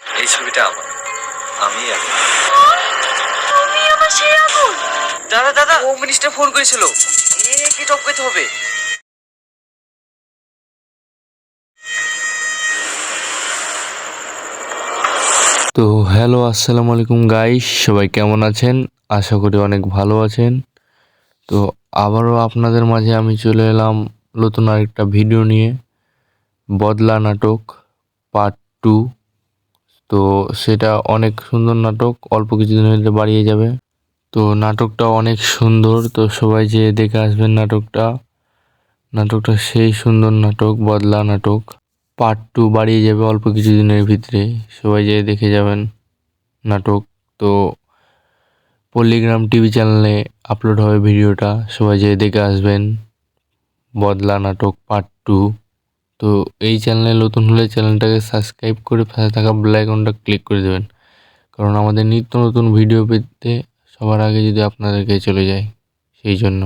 এই ছবিটা আমার, আমি আগুন। তুমি আমার সেই আগুন। দাদা দাদা, হোম মিনিস্টার ফোন করেছিল, কি টপ করতে হবে। তো হ্যালো, আসসালামু আলাইকুম গাইস, সবাই কেমন আছেন? আশা করি অনেক ভালো আছেন। তো আবারও আপনাদের মাঝে আমি চলে এলাম নতুন আরেকটা ভিডিও নিয়ে, বদলা নাটক পার্ট 2। তো সেটা অনেক সুন্দর নাটক, অল্প কিছুদিনের মধ্যে বাড়িয়ে যাবে। তো নাটকটা অনেক সুন্দর, তো সবাই যেয়ে দেখে আসবেন নাটকটা। নাটকটা সেই সুন্দর নাটক, বদলা নাটক পার্ট 2 বাড়িয়ে যাবে অল্প কিছুদিনের ভিতরে, সবাই যেয়ে দেখে যাবেন নাটক। তো পল্লিগ্রাম টিভি চ্যানেলে আপলোড হবে ভিডিওটা, সবাই যেয়ে দেখে আসবেন বদলা নাটক পার্ট 2। তো এই চ্যানেলে নতুন হলে চ্যানেলটাকে সাবস্ক্রাইব করে পাশে থাকা বেল আইকনটা ক্লিক করে দেবেন, কারণ আমাদের নিত্য নতুন ভিডিও পেতে সবার আগে যদি আপনাদেরকে চলে যায়, সেই জন্য।